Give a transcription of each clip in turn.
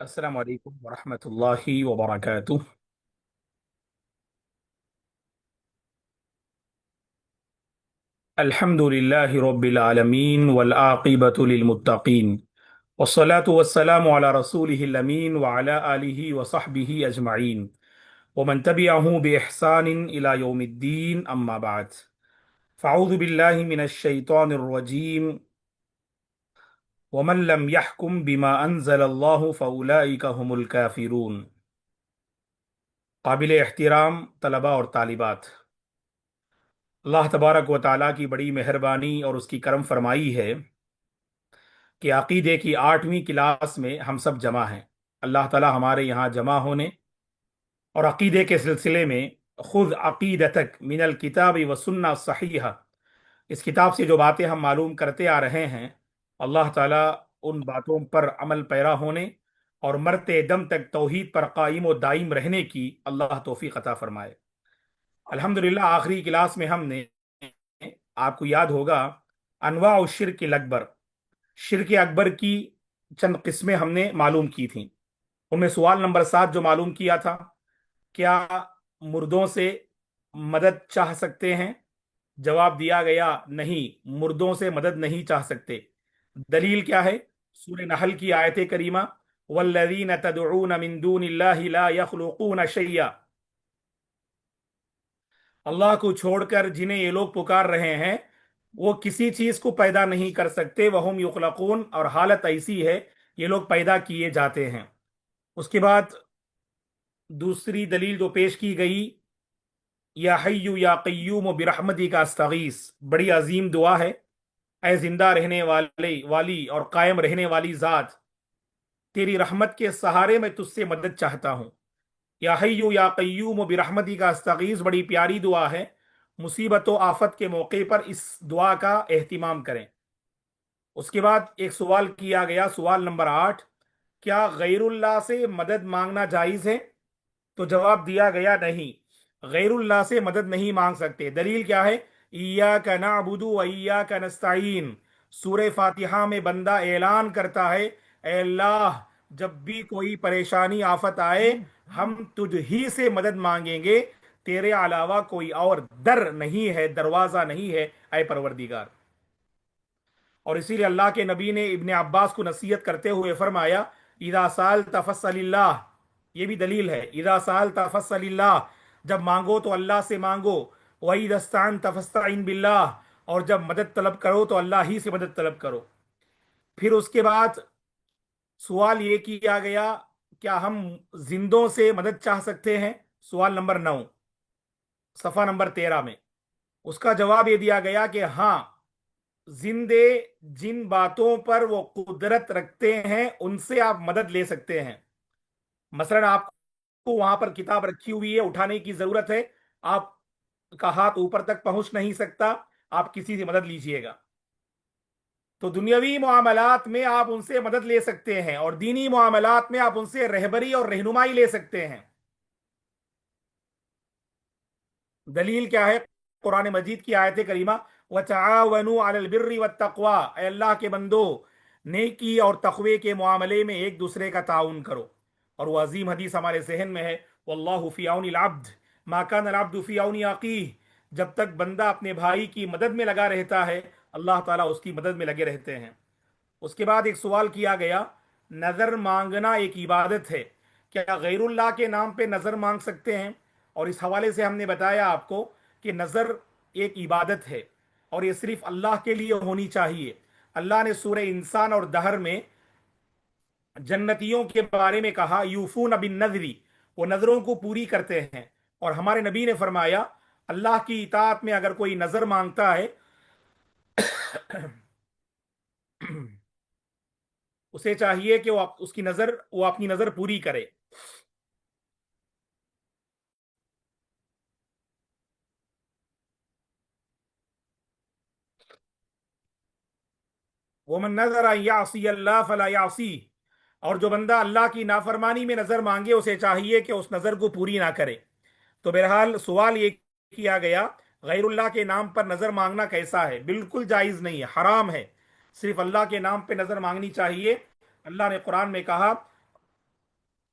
السلام علیکم ورحمۃ اللہ وبرکاتہ۔ الحمد للہ رب العالمین والعاقبۃ للمتقین والصلاة والسلام علی رسولہ الامین وعلی آلہ وصحبہ اجمعین ومن تبعہ بإحسان الی یوم الدین اما بعد فاعوذ باللہ من الشیطان الرجیم ومن لم يحكم بما انزل اللہ فاولئک هم الکافرون۔ قابل احترام طلباء اور طالبات، اللہ تبارک و تعالیٰ کی بڑی مہربانی اور اس کی کرم فرمائی ہے کہ عقیدے کی 8ویں کلاس میں ہم سب جمع ہیں۔ اللہ تعالیٰ ہمارے یہاں جمع ہونے اور عقیدے کے سلسلے میں خذ عقیدتک من الکتاب و سنہ صحیحہ، اس کتاب سے جو باتیں ہم معلوم کرتے آ رہے ہیں، اللہ تعالیٰ ان باتوں پر عمل پیرا ہونے اور مرتے دم تک توحید پر قائم و دائم رہنے کی اللہ توفیق عطا فرمائے۔ الحمدللہ آخری کلاس میں ہم نے، آپ کو یاد ہوگا، انواع الشرک الاکبر، شرک اکبر کی چند قسمیں ہم نے معلوم کی تھیں۔ ان میں سوال نمبر 7 جو معلوم کیا تھا، کیا مردوں سے مدد چاہ سکتے ہیں؟ جواب دیا گیا نہیں، مردوں سے مدد نہیں چاہ سکتے۔ دلیل کیا ہے؟ سورہ نحل کی آیت کریمہ والذین تدعون من دون اللہ لا یخلقون شیئا، اللہ کو چھوڑ کر جنہیں یہ لوگ پکار رہے ہیں وہ کسی چیز کو پیدا نہیں کر سکتے، وہم یخلقون، اور حالت ایسی ہے یہ لوگ پیدا کیے جاتے ہیں۔ اس کے بعد دوسری دلیل جو پیش کی گئی، یا حی یا قیوم برحمتک استغیث، بڑی عظیم دعا ہے۔ اے زندہ رہنے والی اور قائم رہنے والی ذات، تیری رحمت کے سہارے میں تجھ سے مدد چاہتا ہوں۔ یا حی یا قیوم برحمتک استغیث بڑی پیاری دعا ہے، مصیبت و آفت کے موقع پر اس دعا کا اہتمام کریں۔ اس کے بعد ایک سوال کیا گیا، سوال نمبر 8، کیا غیر اللہ سے مدد مانگنا جائز ہے؟ تو جواب دیا گیا نہیں، غیر اللہ سے مدد نہیں مانگ سکتے۔ دلیل کیا ہے؟ ایاک نعبد و ایاک نستعین، سورہ فاتحہ میں بندہ اعلان کرتا ہے، اے اللہ جب بھی کوئی پریشانی آفت آئے ہم تجھ ہی سے مدد مانگیں گے، تیرے علاوہ کوئی اور در نہیں ہے، دروازہ نہیں ہے اے پروردگار۔ اور اسی لیے اللہ کے نبی نے ابن عباس کو نصیحت کرتے ہوئے فرمایا، اذا سألت فاسأل اللہ، یہ بھی دلیل ہے، اذا سألت فاسأل اللہ، جب مانگو تو اللہ سے مانگو، وَإِذَا اسْتَعَنْتَ فَاسْتَعِنْ بِاللَّهِ، اور جب مدد طلب کرو تو اللہ ہی سے مدد طلب کرو۔ پھر اس کے بعد سوال یہ کیا گیا، کیا ہم زندوں سے مدد چاہ سکتے ہیں؟ سوال نمبر 9 صفحہ نمبر 13 میں، اس کا جواب یہ دیا گیا کہ ہاں، زندے جن باتوں پر وہ قدرت رکھتے ہیں ان سے آپ مدد لے سکتے ہیں۔ مثلا آپ کو وہاں پر کتاب رکھی ہوئی ہے، اٹھانے کی ضرورت ہے، آپ کا ہاتھ اوپر تک پہنچ نہیں سکتا، آپ کسی سے مدد لیجئے گا۔ تو دنیاوی معاملات میں آپ ان سے مدد لے سکتے ہیں، اور دینی معاملات میں آپ ان سے رہبری اور رہنمائی لے سکتے ہیں۔ دلیل کیا ہے؟ قرآن مجید کی آیت کریمہ وَتَعَاوَنُوا عَلَى الْبِرِّ وَالتَّقْوَى، اے اللہ کے بندو نیکی اور تقوی کے معاملے میں ایک دوسرے کا تعاون کرو۔ اور وہ عظیم حدیث ہمارے ذہن میں ہے، وَاللَّهُ فِي عَوْنِ الْعَبْدِ مَا كَانَ الْعَبْدُ فِي عَوْنِ أَخِيهِ، جب تک بندہ اپنے بھائی کی مدد میں لگا رہتا ہے اللہ تعالیٰ اس کی مدد میں لگے رہتے ہیں۔ اس کے بعد ایک سوال کیا گیا، نظر مانگنا ایک عبادت ہے، کیا غیر اللہ کے نام پہ نظر مانگ سکتے ہیں؟ اور اس حوالے سے ہم نے بتایا آپ کو کہ نظر ایک عبادت ہے اور یہ صرف اللہ کے لیے ہونی چاہیے۔ اللہ نے سورہ انسان اور دہر میں جنتیوں کے بارے میں کہا، یوفون بالنذر، وہ نظروں کو پوری کرتے ہیں۔ اور ہمارے نبی نے فرمایا، اللہ کی اطاعت میں اگر کوئی نظر مانگتا ہے اسے چاہیے کہ وہ اپنی نظر پوری کرے۔ وَمَن نَّذَرَ أَن يَعْصِيَ اللَّهَ فَلَا يَعْصِيهِ، اور جو بندہ اللہ کی نافرمانی میں نظر مانگے اسے چاہیے کہ اس نظر کو پوری نہ کرے۔ تو بہرحال سوال یہ کیا گیا، غیر اللہ کے نام پر نظر مانگنا کیسا ہے؟ بالکل جائز نہیں ہے، حرام ہے۔ صرف اللہ کے نام پہ نظر مانگنی چاہیے۔ اللہ نے قرآن میں کہا،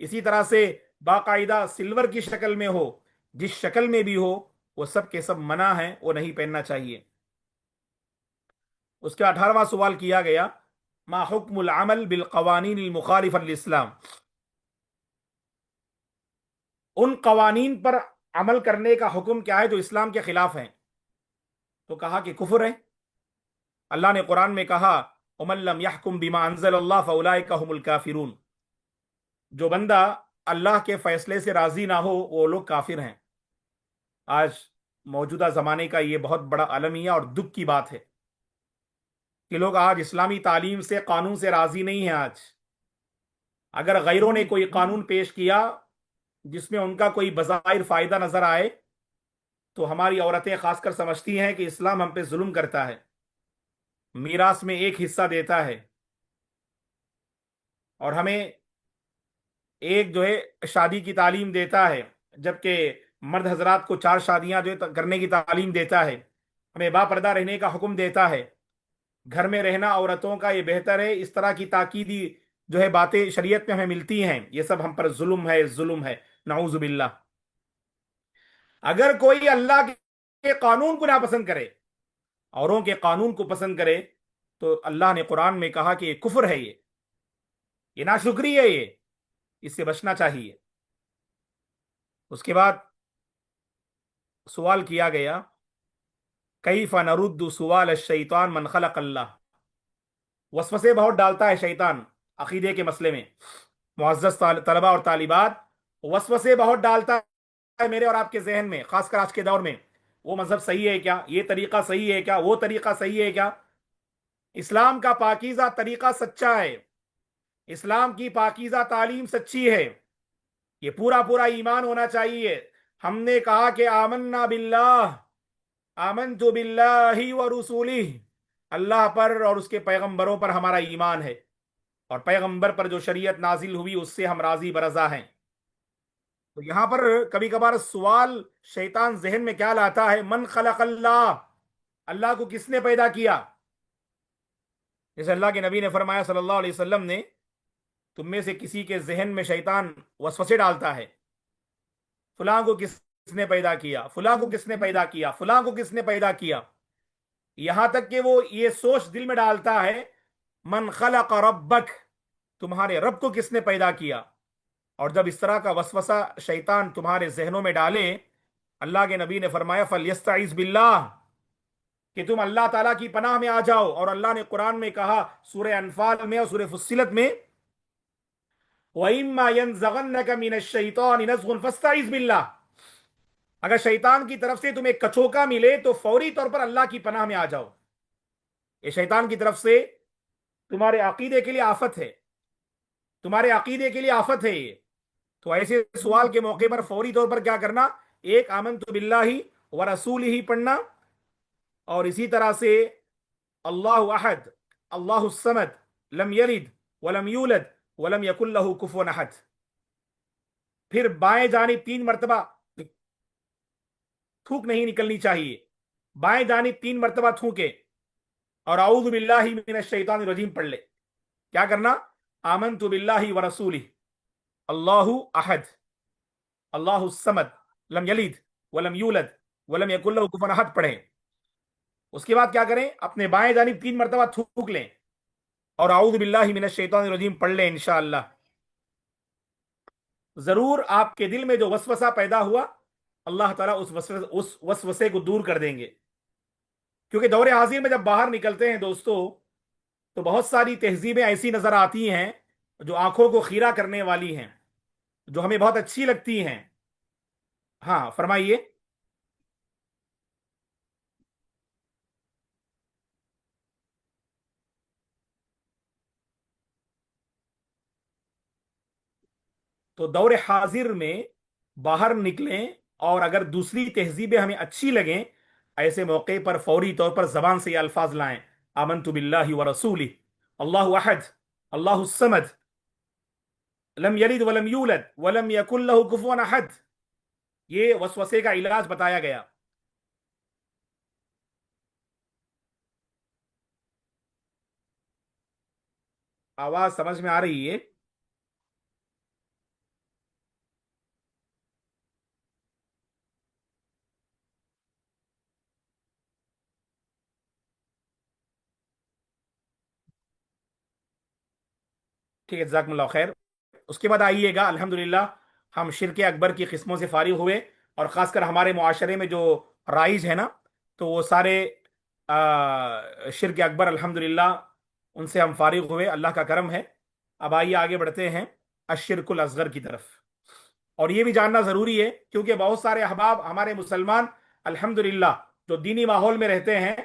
اسی طرح سے باقاعدہ سلور کی شکل میں ہو، جس شکل میں بھی ہو، وہ سب کے سب منع ہیں، وہ نہیں پہننا چاہیے۔ اس کے 18واں سوال کیا گیا، ما حکم العمل بالقوانین المخالف للاسلام، ان قوانین پر عمل کرنے کا حکم کیا ہے جو اسلام کے خلاف ہیں؟ تو کہا کہ کفر ہے۔ اللہ نے قرآن میں کہا، وَمَن لَّمْ يَحْكُم بِمَا أَنزَلَ اللَّهُ فَأُولَٰئِكَ هُمُ الْكَافِرُونَ، جو بندہ اللہ کے فیصلے سے راضی نہ ہو وہ لوگ کافر ہیں۔ آج موجودہ زمانے کا یہ بہت بڑا المیہ اور دکھ کی بات ہے کہ لوگ آج اسلامی تعلیم سے، قانون سے راضی نہیں ہیں۔ آج اگر غیروں نے کوئی قانون پیش کیا جس میں ان کا کوئی بظاہر فائدہ نظر آئے تو ہماری عورتیں خاص کر سمجھتی ہیں کہ اسلام ہم پہ ظلم کرتا ہے، میراث میں ایک حصہ دیتا ہے، اور ہمیں ایک جو ہے شادی کی تعلیم دیتا ہے، جبکہ مرد حضرات کو 4 شادیاں جو ہے کرنے کی تعلیم دیتا ہے، ہمیں با پردہ رہنے کا حکم دیتا ہے، گھر میں رہنا عورتوں کا یہ بہتر ہے، اس طرح کی تاکیدی جو ہے باتیں شریعت میں ہمیں ملتی ہیں۔ یہ سب ہم پر ظلم ہے، ظلم ہے، نعوذ باللہ۔ اگر کوئی اللہ کے قانون کو ناپسند کرے، اوروں کے قانون کو پسند کرے، تو اللہ نے قرآن میں کہا کہ یہ کفر ہے، یہ ناشکری ہے، یہ اس سے بچنا چاہیے۔ اس کے بعد سوال کیا گیا، کیف نرد سوال الشیطان من خلق اللہ، وسوسے بہت ڈالتا ہے شیطان عقیدے کے مسئلے میں۔ معزز طلبہ اور طالبات، وسوسے بہت ڈالتا ہے میرے اور آپ کے ذہن میں، خاص کر آج کے دور میں۔ وہ مذہب صحیح ہے کیا؟ یہ طریقہ صحیح ہے کیا؟ وہ طریقہ صحیح ہے کیا؟ اسلام کا پاکیزہ طریقہ سچا ہے، اسلام کی پاکیزہ تعلیم سچی ہے، یہ پورا پورا ایمان ہونا چاہیے۔ ہم نے کہا کہ آمنا باللہ، آمنت باللہ ورسولہ، اللہ پر اور اس کے پیغمبروں پر ہمارا ایمان ہے، اور پیغمبر پر جو شریعت نازل ہوئی اس سے ہم راضی برضا ہیں۔ تو یہاں پر کبھی کبھار سوال شیطان ذہن میں کیا لاتا ہے، من خلق اللہ، اللہ کو کس نے پیدا کیا؟ جیسے اللہ کے نبی نے فرمایا صلی اللہ علیہ وسلم نے، تم میں سے کسی کے ذہن میں شیطان وسوسے ڈالتا ہے، فلاں کو کس نے پیدا کیا، فلاں کو کس نے پیدا کیا، فلاں کو کس نے پیدا کیا، یہاں تک کہ وہ یہ سوچ دل میں ڈالتا ہے، من خلق ربک، تمہارے رب کو کس نے پیدا کیا۔ اور جب اس طرح کا وسوسہ شیطان تمہارے ذہنوں میں ڈالے، اللہ کے نبی نے فرمایا فَلْيَسْتَعِذْ بِاللَّهِ، کہ تم اللہ تعالیٰ کی پناہ میں آ جاؤ۔ اور اللہ نے قرآن میں کہا سورہ انفال میں اور سورہ فصلت میں، وَإِمَّا يَنزَغَنَّكَ مِنَ الشَّيْطَانِ نَزْغٌ فَاسْتَعِذْ بِاللَّهِ، اگر شیطان کی طرف سے تمہیں کچوکا ملے تو فوری طور پر اللہ کی پناہ میں آ جاؤ، یہ شیطان کی طرف سے تمہارے عقیدے کے لیے آفت ہے، تمہارے عقیدے کے لیے آفت ہے یہ۔ تو ایسے سوال کے موقع پر فوری طور پر کیا کرنا، ایک آمنت باللہ ورسولہ پڑھنا، اور اسی طرح سے اللہ احد، اللہ الصمد، لم یلد ولم یولد ولم یکن لہ کفوا احد، پھر بائیں جانب 3 مرتبہ تھوک نہیں نکلنی چاہیے، بائیں جانب 3 مرتبہ تھوکے، اور اعوذ باللہ من الشیطان الرجیم پڑھ لے۔ کیا کرنا، آمنت باللہ ورسولہ، اللہ احد، اللہ الصمد، لم یلد ولم یولد ولم یکن لہ کفوا احد پڑھیں۔ اس کے بعد کیا کریں، اپنے بائیں جانب 3 مرتبہ تھوک لیں اور اعوذ باللہ من الشیطان الرجیم پڑھ لیں انشاءاللہ۔ ضرور آپ کے دل میں جو وسوسہ پیدا ہوا، اللہ تعالیٰ اس وسوسے کو دور کر دیں گے۔ کیونکہ دور حاضر میں جب باہر نکلتے ہیں دوستو، تو بہت ساری تہذیبیں ایسی نظر آتی ہیں جو آنکھوں کو خیرہ کرنے والی ہیں، جو ہمیں بہت اچھی لگتی ہیں۔ ہاں فرمائیے۔ تو دور حاضر میں باہر نکلیں، اور اگر دوسری تہذیبیں ہمیں اچھی لگیں، ایسے موقع پر فوری طور پر زبان سے یہ الفاظ لائیں، آمنت باللہ ورسولہ، اللہ احد، اللہ الصمد، لم یلد ولم یولد ولم یکن لہ کفوا احد، یہ وسوسے کا علاج بتایا گیا۔ آواز سمجھ میں آ رہی ہے؟ ٹھیک ہے، جزاکم اللہ خیر۔ اس کے بعد آئیے گا، الحمدللہ ہم شرک اکبر کی قسموں سے فارغ ہوئے، اور خاص کر ہمارے معاشرے میں جو رائج ہے نا، تو وہ سارے شرک اکبر الحمدللہ ان سے ہم فارغ ہوئے، اللہ کا کرم ہے۔ اب آئیے آگے بڑھتے ہیں الشرک الاصغر کی طرف، اور یہ بھی جاننا ضروری ہے کیونکہ بہت سارے احباب ہمارے مسلمان الحمدللہ جو دینی ماحول میں رہتے ہیں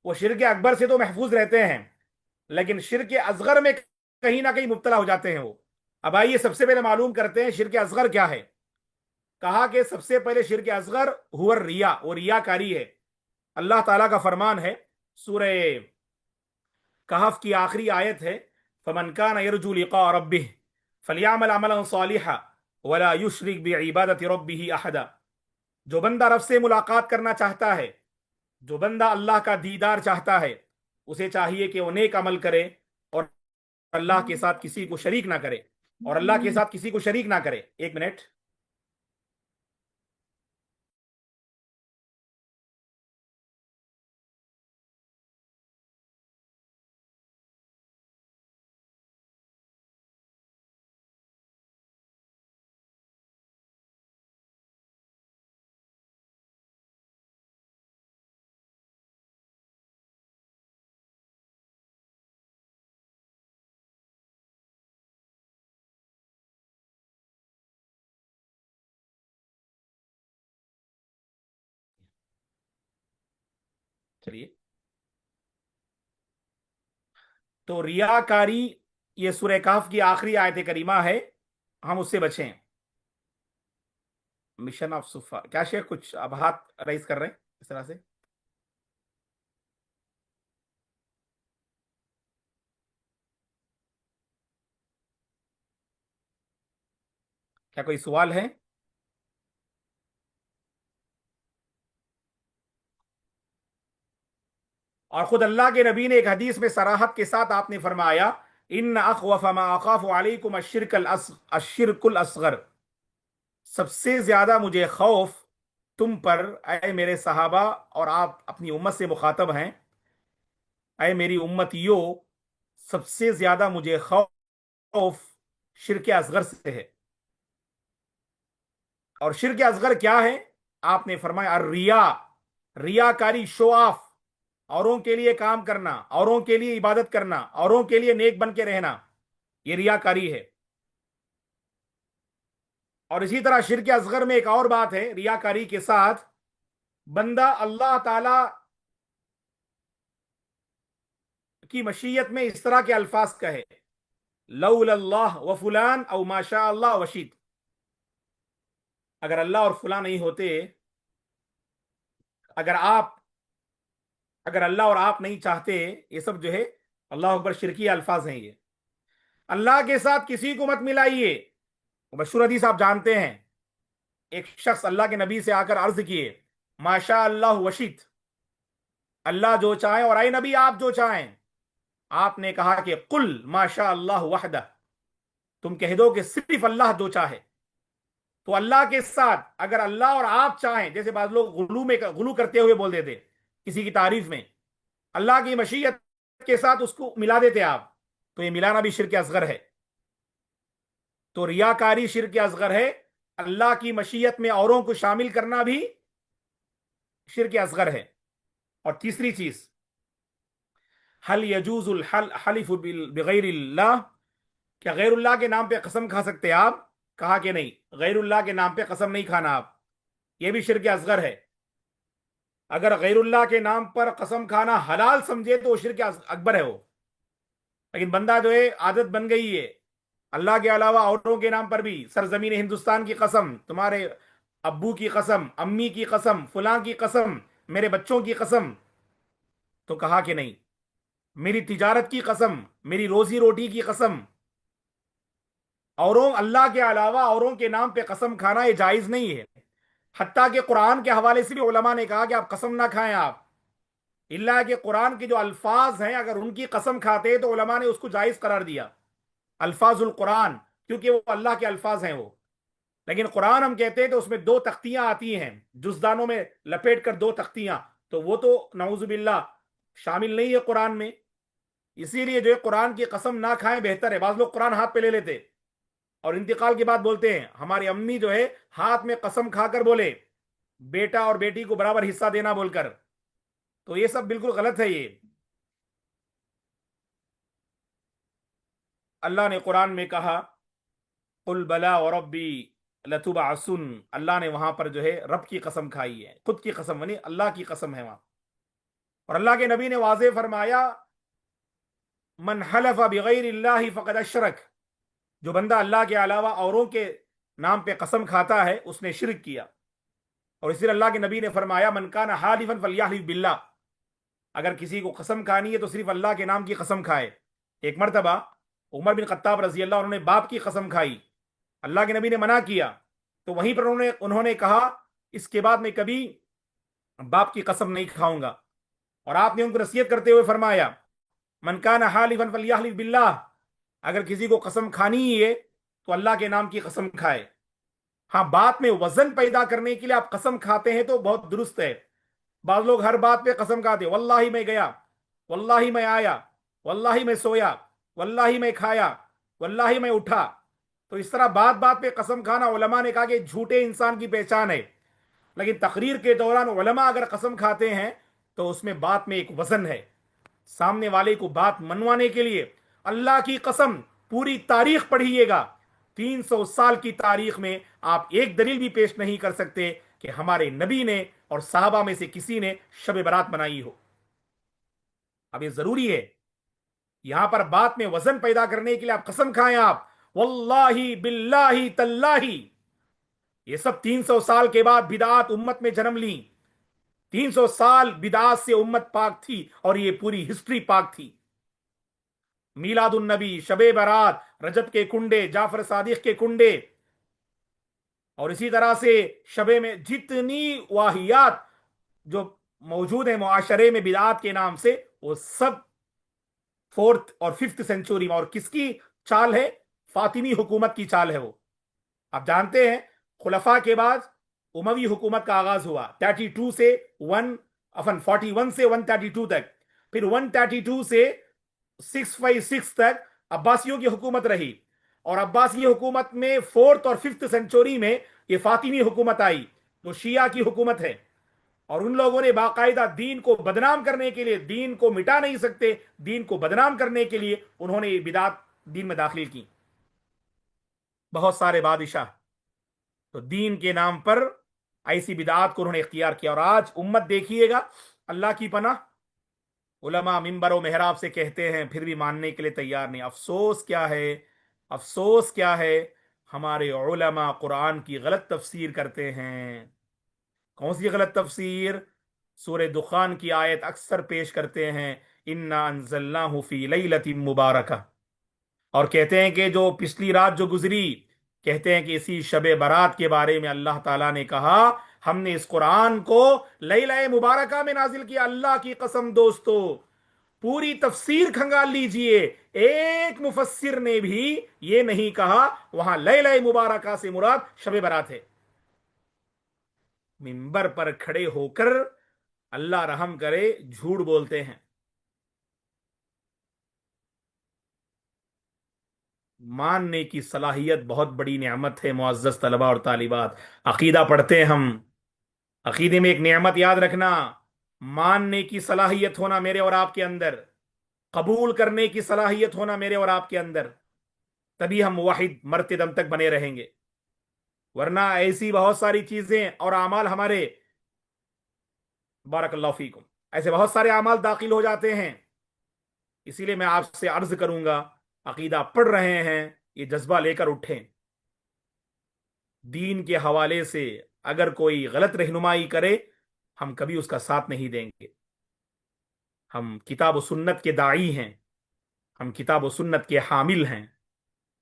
وہ شرک اکبر سے تو محفوظ رہتے ہیں، لیکن شرک اصغر میں کہیں نہ کہیں مبتلا ہو جاتے ہیں وہ۔ اب آئیے سب سے پہلے معلوم کرتے ہیں شرک اصغر کیا ہے۔ کہا کہ سب سے پہلے شرک اصغر ہوا الریا، وہ ریا کاری ہے۔ اللہ تعالیٰ کا فرمان ہے، سورہ کہف کی آخری آیت ہے، فمن کان یرجو لقاء ربہ فلیعمل عملا صالحا ولا یشرک بعبادت ربہ احدا۔ جو بندہ رب سے ملاقات کرنا چاہتا ہے، جو بندہ اللہ کا دیدار چاہتا ہے، اسے چاہیے کہ وہ نیک عمل کرے اور اللہ کے ساتھ کسی کو شریک نہ کرے، اور اللہ کے ساتھ کسی کو شریک نہ کرے۔ ایک منٹ، چلیے۔ تو ریاکاری یہ سورہ کہف کی آخری آیت کریمہ ہے، ہم اس سے بچیں۔ مشن آف صفا کیا شیخ کچھ اب ہاتھ ریز کر رہے ہیں اس طرح سے؟ کیا کوئی سوال ہے؟ اور خود اللہ کے نبی نے ایک حدیث میں صراحت کے ساتھ آپ نے فرمایا، ان اخوف ما اخاف علیکم الشرک الاصغر، سب سے زیادہ مجھے خوف تم پر اے میرے صحابہ، اور آپ اپنی امت سے مخاطب ہیں، اے میری امتیو، سب سے زیادہ مجھے خوف شرک اصغر سے ہے۔ اور شرک اصغر کیا ہے؟ آپ نے فرمایا الریا، ریاکاری، شو آف، اوروں کے لیے کام کرنا، اوروں کے لیے عبادت کرنا، اوروں کے لیے نیک بن کے رہنا، یہ ریاکاری ہے۔ اور اسی طرح شرک اصغر میں ایک اور بات ہے، ریاکاری کے ساتھ بندہ اللہ تعالی کی مشیت میں اس طرح کے الفاظ کہے، لولا اللہ و فلان او ما شاء اللہ وشید، اگر اللہ اور فلاں نہیں ہوتے، اگر آپ، اگر اللہ اور آپ نہیں چاہتے، یہ سب جو ہے اللہ اکبر شرکی الفاظ ہیں۔ یہ اللہ کے ساتھ کسی کو مت ملائیے۔ مشہور حدیث آپ جانتے ہیں، ایک شخص اللہ کے نبی سے آ کر عرض کیے، ماشاء اللہ وشیت، اللہ جو چاہیں اور اے نبی آپ جو چاہیں۔ آپ نے کہا کہ قل ماشاء اللہ وحدہ، تم کہہ دو کہ صرف اللہ جو چاہے۔ تو اللہ کے ساتھ اگر اللہ اور آپ چاہیں، جیسے بعض لوگ غلو کرتے ہوئے بول دیتے کسی کی تعریف میں، اللہ کی مشیت کے ساتھ اس کو ملا دیتے آپ، تو یہ ملانا بھی شرک اصغر ہے۔ تو ریاکاری شرک اصغر ہے، اللہ کی مشیت میں اوروں کو شامل کرنا بھی شرک اصغر ہے۔ اور تیسری چیز، حل یجوز الحلف بغیر اللہ، کیا غیر اللہ کے نام پہ قسم کھا سکتے آپ؟ کہا کہ نہیں، غیر اللہ کے نام پہ قسم نہیں کھانا آپ، یہ بھی شرک اصغر ہے۔ اگر غیر اللہ کے نام پر قسم کھانا حلال سمجھے تو وہ شرک اکبر ہے وہ، لیکن بندہ جو ہے عادت بن گئی ہے، اللہ کے علاوہ اوروں کے نام پر بھی، سرزمین ہندوستان کی قسم، تمہارے ابو کی قسم، امی کی قسم، فلاں کی قسم، میرے بچوں کی قسم، تو کہا کہ نہیں، میری تجارت کی قسم، میری روزی روٹی کی قسم، اوروں، اللہ کے علاوہ اوروں کے نام پہ قسم کھانا یہ جائز نہیں ہے۔ حتیٰ کہ قرآن کے حوالے سے بھی علماء نے کہا کہ آپ قسم نہ کھائیں آپ، اللہ کہ قرآن کے جو الفاظ ہیں اگر ان کی قسم کھاتے ہیں تو علماء نے اس کو جائز قرار دیا، الفاظ القرآن، کیونکہ وہ اللہ کے الفاظ ہیں وہ۔ لیکن قرآن ہم کہتے ہیں تو اس میں دو تختیاں آتی ہیں، جزدانوں میں لپیٹ کر دو تختیاں، تو وہ تو نعوذ باللہ شامل نہیں ہے قرآن میں۔ اسی لیے جو ہے قرآن کی قسم نہ کھائیں بہتر ہے. بعض لوگ قرآن ہاتھ پہ لے لیتے اور انتقال کے بعد بولتے ہیں ہماری امی جو ہے ہاتھ میں قسم کھا کر بولے بیٹا اور بیٹی کو برابر حصہ دینا بول کر. تو یہ سب بالکل غلط ہے. یہ اللہ نے قرآن میں کہا قل بلا وربی لتبعثن. اللہ نے وہاں پر جو ہے رب کی قسم کھائی ہے، خود کی قسم یعنی اللہ کی قسم ہے وہاں. اور اللہ کے نبی نے واضح فرمایا من حلف بغیر اللہ فقد اشرک. جو بندہ اللہ کے علاوہ اوروں کے نام پہ قسم کھاتا ہے اس نے شرک کیا. اور اسی لیے اللہ کے نبی نے فرمایا من کان حالفا فلیحلف باللہ. اگر کسی کو قسم کھانی ہے تو صرف اللہ کے نام کی قسم کھائے. ایک مرتبہ عمر بن خطاب رضی اللہ عنہ نے باپ کی قسم کھائی، اللہ کے نبی نے منع کیا، تو وہیں پر انہوں نے کہا اس کے بعد میں کبھی باپ کی قسم نہیں کھاؤں گا. اور آپ نے ان کو نصیحت کرتے ہوئے فرمایا من کان حالفا فلیحلف باللہ. اگر کسی کو قسم کھانی ہی ہے تو اللہ کے نام کی قسم کھائے. ہاں بات میں وزن پیدا کرنے کے لیے آپ قسم کھاتے ہیں تو بہت درست ہے. بعض لوگ ہر بات پہ قسم کھاتے ہیں، واللہ میں گیا، واللہ میں آیا، واللہ میں سویا، واللہ میں کھایا، واللہ میں اٹھا. تو اس طرح بات بات پہ قسم کھانا علماء نے کہا کہ جھوٹے انسان کی پہچان ہے. لیکن تقریر کے دوران علماء اگر قسم کھاتے ہیں تو اس میں بات میں ایک وزن ہے. سامنے والے کو بات منوانے کے لیے اللہ کی قسم پوری تاریخ پڑھیے گا، 300 سال کی تاریخ میں آپ ایک دلیل بھی پیش نہیں کر سکتے کہ ہمارے نبی نے اور صحابہ میں سے کسی نے شب برات منائی ہو. اب یہ ضروری ہے یہاں پر بات میں وزن پیدا کرنے کے لیے آپ قسم کھائیں، آپ واللہ باللہ تاللہ. یہ سب 300 سال کے بعد بدعات امت میں جنم لی. 300 سال بدعات سے امت پاک تھی اور یہ پوری ہسٹری پاک تھی. میلاد النبی، شب برات، رجب کے کنڈے، جعفر صادق کے کنڈے، اور اسی طرح سے شبے میں جتنی واہیات جو موجود ہیں معاشرے میں بدعات کے نام سے، وہ سب 4th اور 5th سینچری میں. اور کس کی چال ہے؟ فاطمی حکومت کی چال ہے. وہ آپ جانتے ہیں خلفاء کے بعد اموی حکومت کا آغاز ہوا 32 سے 41 سے 132 تک. پھر 132 سے 656 تک عباسیوں کی حکومت رہی. اور عباسی حکومت میں 4th اور 5th سینچری میں یہ فاطمی حکومت آئی جو شیعہ کی حکومت ہے. اور ان لوگوں نے باقاعدہ دین کو بدنام کرنے کے لیے، دین کو مٹا نہیں سکتے، دین کو بدنام کرنے کے لیے انہوں نے یہ بدعات دین میں داخل کی. بہت سارے بادشاہ تو دین کے نام پر ایسی بدعات کو انہوں نے اختیار کیا. اور آج امت دیکھیے گا اللہ کی پناہ علماء منبر و محراب سے کہتے ہیں پھر بھی ماننے کے لیے تیار نہیں. افسوس کیا ہے، افسوس کیا ہے، ہمارے علماء قرآن کی غلط تفسیر کرتے ہیں. کون سی غلط تفسیر؟ سورہ دخان کی آیت اکثر پیش کرتے ہیں انا انزلناہ فی لیلۃ مبارکہ، اور کہتے ہیں کہ جو پچھلی رات جو گزری، کہتے ہیں کہ اسی شب برات کے بارے میں اللہ تعالیٰ نے کہا ہم نے اس قرآن کو لیلہ مبارکہ میں نازل کیا. اللہ کی قسم دوستو پوری تفسیر کھنگال لیجئے، ایک مفسر نے بھی یہ نہیں کہا وہاں لیلہ مبارکہ سے مراد شب برات ہے. منبر پر کھڑے ہو کر اللہ رحم کرے جھوٹ بولتے ہیں. ماننے کی صلاحیت بہت بڑی نعمت ہے. معزز طلبہ اور طالبات، عقیدہ پڑھتے ہیں ہم، عقیدے میں ایک نعمت یاد رکھنا، ماننے کی صلاحیت ہونا میرے اور آپ کے اندر، قبول کرنے کی صلاحیت ہونا میرے اور آپ کے اندر، تبھی ہم واحد مرتے دم تک بنے رہیں گے. ورنہ ایسی بہت ساری چیزیں اور اعمال ہمارے، بارک اللہ فیکم، ایسے بہت سارے اعمال داخل ہو جاتے ہیں. اسی لیے میں آپ سے عرض کروں گا عقیدہ پڑھ رہے ہیں یہ جذبہ لے کر اٹھیں. دین کے حوالے سے اگر کوئی غلط رہنمائی کرے ہم کبھی اس کا ساتھ نہیں دیں گے. ہم کتاب و سنت کے داعی ہیں، ہم کتاب و سنت کے حامل ہیں.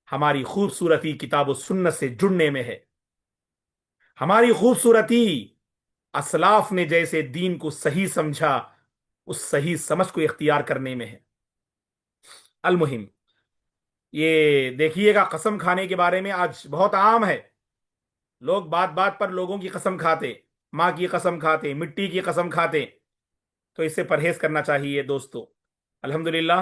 ہماری خوبصورتی کتاب و سنت سے جڑنے میں ہے. ہماری خوبصورتی اسلاف نے جیسے دین کو صحیح سمجھا اس صحیح سمجھ کو اختیار کرنے میں ہے. المہم یہ دیکھیے گا قسم کھانے کے بارے میں آج بہت عام ہے. لوگ بات بات پر لوگوں کی قسم کھاتے، ماں کی قسم کھاتے، مٹی کی قسم کھاتے. تو اس سے پرہیز کرنا چاہیے دوستو. الحمدللہ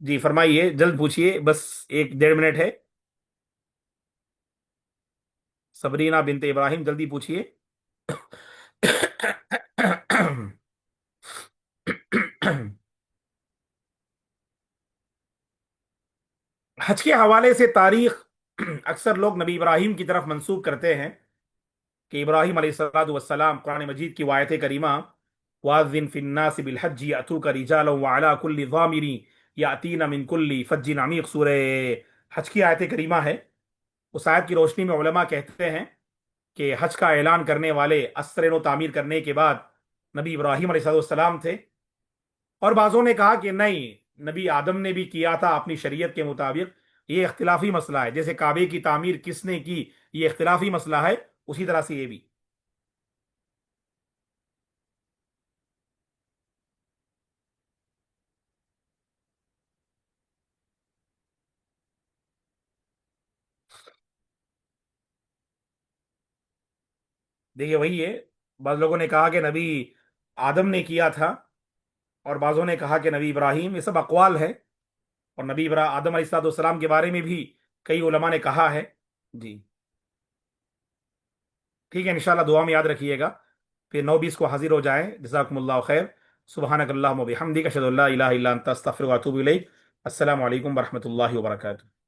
جی فرمائیے، جلد پوچھیے، بس 1 ڈیڑھ منٹ ہے. سبرینا بنت ابراہیم، جلدی پوچھیے. حج کے حوالے سے تاریخ اکثر لوگ نبی ابراہیم کی طرف منسوب کرتے ہیں کہ ابراہیم علیہ الصلوۃ والسلام، قرآن مجید کی آیت کریمہ وَأَذِّن فِي النَّاسِ بِالْحَجِّ يَأْتُوكَ رِجَالًا وَعَلَىٰ كُلِّ ضَامِرٍ يَأْتِينَ مِن كُلِّ فَجٍّ عَمِيقٍ، سورہ حج کی آیت کریمہ ہے. اس آیت کی روشنی میں علماء کہتے ہیں کہ حج کا اعلان کرنے والے اسرین و تعمیر کرنے کے بعد نبی ابراہیم علیہ السلام تھے. اور بعضوں نے کہا کہ نہیں، نبی آدم نے بھی کیا تھا اپنی شریعت کے مطابق. یہ اختلافی مسئلہ ہے، جیسے کعبے کی تعمیر کس نے کی یہ اختلافی مسئلہ ہے، اسی طرح سے یہ بھی. دیکھیے وہی ہے، بعض لوگوں نے کہا کہ نبی آدم نے کیا تھا، اور بعضوں نے کہا کہ نبی ابراہیم. یہ سب اقوال ہے. اور نبی آدم علیہ السلام کے بارے میں بھی کئی علماء نے کہا ہے. جی ٹھیک ہے، انشاءاللہ دعا میں یاد رکھیے گا. پھر 9:20 کو حاضر ہو جائیں. جزاکم اللہ خیر. سبحانک اللہم و بحمدک، اشہد ان لا الہ الا انت، استغفرک و اتوب الیک. السلام علیکم ورحمۃ اللہ وبرکاتہ.